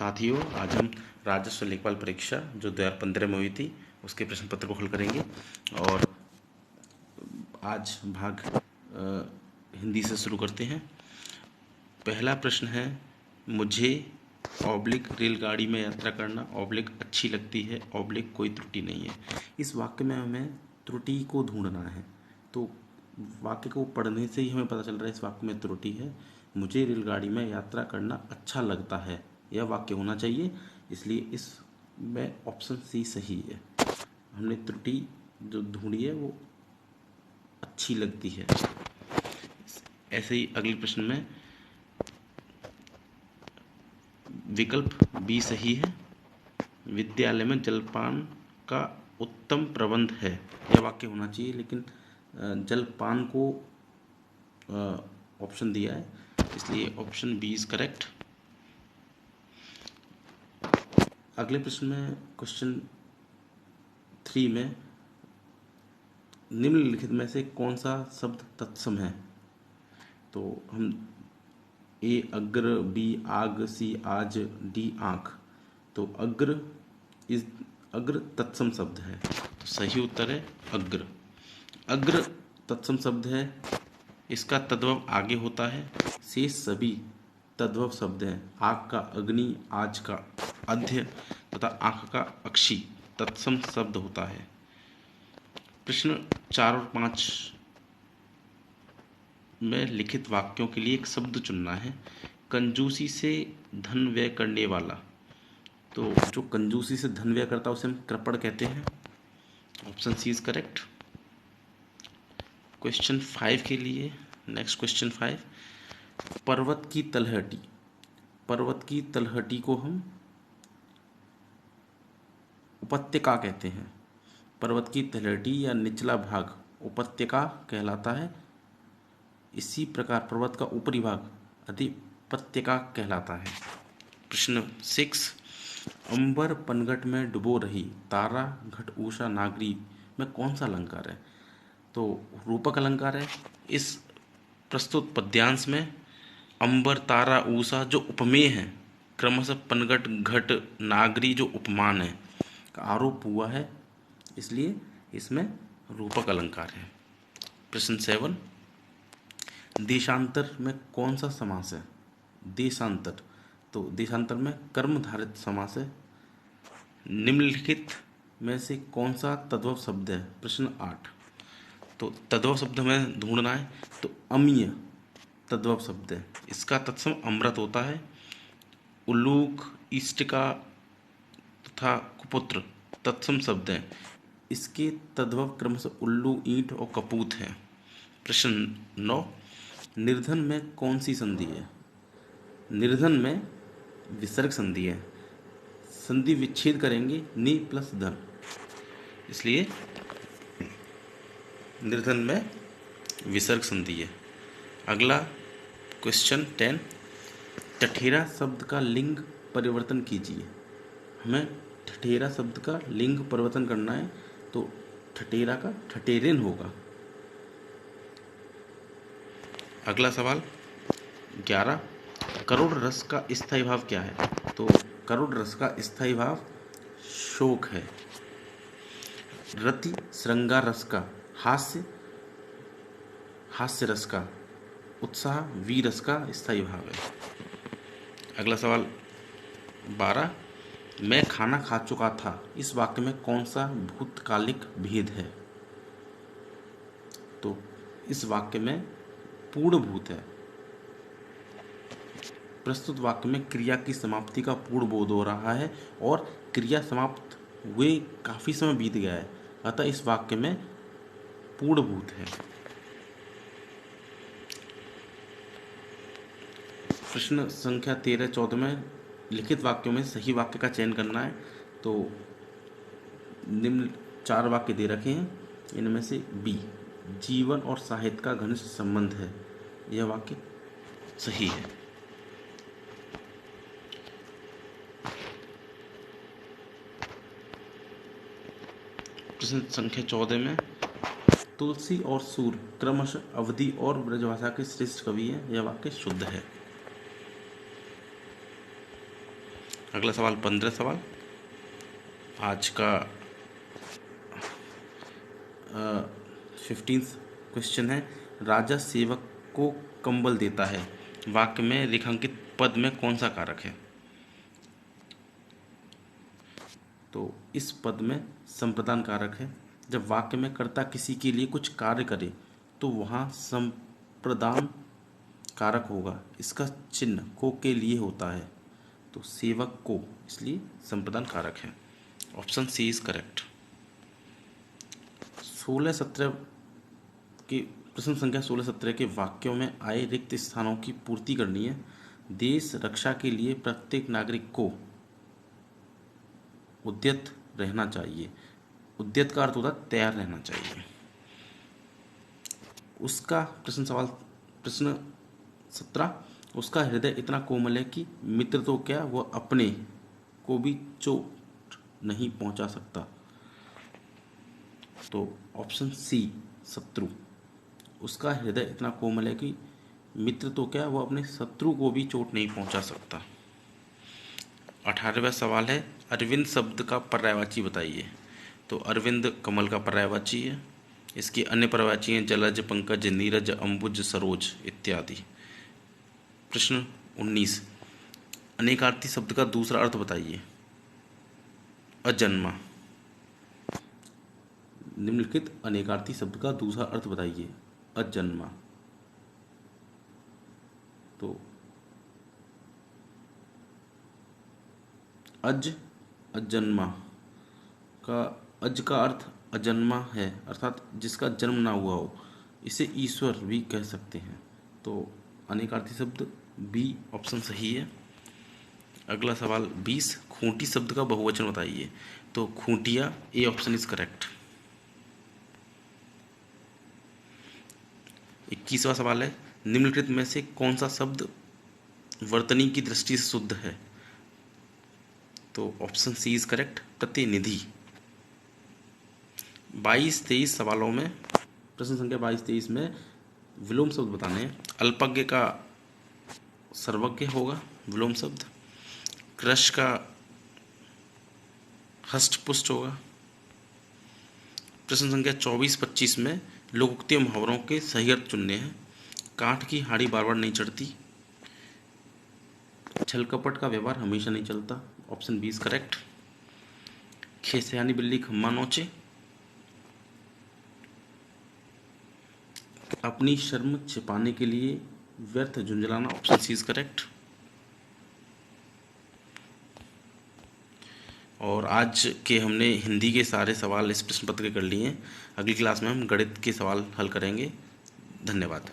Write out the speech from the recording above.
साथियों, आज हम राजस्व लेखपाल परीक्षा जो 2015 में हुई थी उसके प्रश्न पत्र को हल करेंगे। और आज भाग हिंदी से शुरू करते हैं। पहला प्रश्न है, मुझे ऑब्लिक रेलगाड़ी में यात्रा करना ऑब्लिक अच्छी लगती है ऑब्लिक कोई त्रुटि नहीं है। इस वाक्य में हमें त्रुटि को ढूंढना है, तो वाक्य को पढ़ने से ही हमें पता चल रहा है इस वाक्य में त्रुटि है। मुझे रेलगाड़ी में यात्रा करना अच्छा लगता है, यह वाक्य होना चाहिए, इसलिए इसमें ऑप्शन सी सही है। हमने त्रुटि जो ढूंढी है वो अच्छी लगती है। ऐसे ही अगले प्रश्न में विकल्प बी सही है। विद्यालय में जलपान का उत्तम प्रबंध है, यह वाक्य होना चाहिए, लेकिन जलपान को ऑप्शन दिया है, इसलिए ऑप्शन बी इज करेक्ट। अगले प्रश्न में क्वेश्चन 3 में निम्नलिखित में से कौन सा शब्द तत्सम है। तो हम ए अग्र, बी आग, सी आज, डी आँख। तो अग्र तत्सम शब्द है, तो सही उत्तर है अग्र। अग्र तत्सम शब्द है, इसका तद्भव आगे होता है, शेष सभी तद्भव शब्द हैं। आग का अग्नि, आज का अध्य तथा आँख का अक्षी तत्सम शब्द होता है। प्रश्न 4 और 5 में लिखित वाक्यों के लिए एक शब्द चुनना है। कंजूसी से धन व्यय करने वाला, तो जो कंजूसी से धन व्यय करता है उसे हम कृपण कहते हैं। Option C is correct. Question 5 के लिए नेक्स्ट क्वेश्चन 5, पर्वत की तलहटी। पर्वत की तलहटी को हम उपत्यका कहते हैं। पर्वत की तलहटी या निचला भाग उपत्यका कहलाता है। इसी प्रकार पर्वत का ऊपरी भाग अधिपत्यका कहलाता है। प्रश्न 6, अंबर पनघट में डुबो रही तारा घट उषा नागरी में कौन सा अलंकार है। तो रूपक अलंकार है। इस प्रस्तुत पद्यांश में अंबर, तारा, उषा जो उपमेय है, क्रमशः पनघट, घट, नागरी जो उपमान है का आरोप हुआ है, इसलिए इसमें रूपक अलंकार है। प्रश्न 7, देशांतर में कौन सा समास है। देशांतर, तो देशांतर में कर्मधारित समास है। निम्नलिखित में से कौन सा तद्भव शब्द है। प्रश्न 8, तो तद्भव शब्द हमें ढूंढना है, तो अमीय तद्भव शब्द है, इसका तत्सम अमृत होता है। उल्लूक, इष्टिका तथा कुपुत्र तत्सम शब्द हैं, इसके तद्भव क्रमशः उल्लू, ईंट और कपूत हैं। प्रश्न 9, निर्धन में कौन सी संधि है। निर्धन में विसर्ग संधि है, संधि विच्छेद करेंगे नि प्लस धन, इसलिए निर्धन में विसर्ग संधि है। अगला क्वेश्चन 10, ठठेरा शब्द का लिंग परिवर्तन कीजिए। हमें ठठेरा शब्द का लिंग परिवर्तन करना है, तो ठठेरा का ठठेरेन होगा। अगला सवाल 11, करुण रस का स्थायी भाव क्या है। तो करुण रस का स्थायी भाव शोक है। रति श्रृंगार रस का हास्य रस का उत्साह वीर रस का स्थायी भाव है। अगला सवाल 12, मैं खाना खा चुका था, इस वाक्य में कौन सा भूतकालिक भेद है। तो इस वाक्य में पूर्ण भूत है। प्रस्तुत वाक्य में क्रिया की समाप्ति का पूर्ण बोध हो रहा है और क्रिया समाप्त हुए काफी समय बीत गया है, अतः इस वाक्य में पूर्ण भूत है। प्रश्न संख्या 13-14 में लिखित वाक्यों में सही वाक्य का चयन करना है। तो निम्न 4 वाक्य दे रखे हैं, इनमें से बी, जीवन और साहित्य का घनिष्ठ संबंध है, यह वाक्य सही है। प्रश्न संख्या 14 में तुलसी और सूर क्रमशः अवधि और ब्रजभाषा के श्रेष्ठ कवि हैं, यह वाक्य शुद्ध है। अगला सवाल 15 सवाल आज का 15th क्वेश्चन है। राजा सेवक को कंबल देता है, वाक्य में रेखांकित पद में कौन सा कारक है? तो इस पद में संप्रदान कारक है। जब वाक्य में कर्ता किसी के लिए कुछ कार्य करे तो वहाँ संप्रदान कारक होगा। इसका चिन्ह को के लिए होता है, तो सेवक को, इसलिए संप्रदान कारक है। Option C is correct. 16-17 के प्रश्न संख्या 16-17 के वाक्यों में आए रिक्त स्थानों की पूर्ति करनी है। देश रक्षा के लिए प्रत्येक नागरिक को उद्यत रहना चाहिए। उद्यत का अर्थ होता है तैयार रहना चाहिए। उसका प्रश्न 17, उसका हृदय इतना कोमल है कि मित्र तो क्या वह अपने को भी चोट नहीं पहुंचा सकता। तो ऑप्शन सी शत्रु। उसका हृदय इतना कोमल है कि मित्र तो क्या वह अपने शत्रु को भी चोट नहीं पहुंचा सकता। 18वां सवाल है, अरविंद शब्द का पर्यायवाची बताइए। तो अरविंद कमल का पर्यायवाची है। इसके अन्य पर्यायवाची हैं जलज, पंकज, नीरज, अंबुज, सरोज इत्यादि। प्रश्न 19, अनेकार्थी शब्द का दूसरा अर्थ बताइए। अजन्मा। निम्नलिखित अनेकार्थी शब्द का दूसरा अर्थ बताइए। अजन्मा। तो अजन्मा अज का अर्थ अजन्मा है, अर्थात जिसका जन्म ना हुआ हो। इसे ईश्वर भी कह सकते हैं। तो अनेकार्थी शब्द बी ऑप्शन सही है। अगला सवाल 20, खूंटी शब्द का बहुवचन बताइए। तो Khuntia, A option is correct. 21वां सवाल है, निम्नलिखित में से कौन सा शब्द वर्तनी की दृष्टि से शुद्ध है? तो ऑप्शन सी इज करेक्ट, प्रतिनिधि। 22-23 सवालों में, प्रश्न संख्या 22-23 में विलोम शब्द बताने हैं। अल्पज्ञ का सर्वज्ञ होगा विलोम शब्द। कृश का हष्टपुष्ट होगा। प्रश्न संख्या 24-25 में लोकोक्ति मुहावरों के सही अर्थ चुनने हैं। काठ की हाड़ी बार बार नहीं चढ़ती। छल कपट का व्यवहार हमेशा नहीं चलता। Option B is correct. खेसयानी बिल्ली खम्मा नोचे। अपनी शर्म छिपाने के लिए व्यर्थ झुंझलाना। Option C is correct. और आज के हमने हिंदी के सारे सवाल इस प्रश्न पत्र के कर लिए हैं। अगली क्लास में हम गणित के सवाल हल करेंगे। धन्यवाद।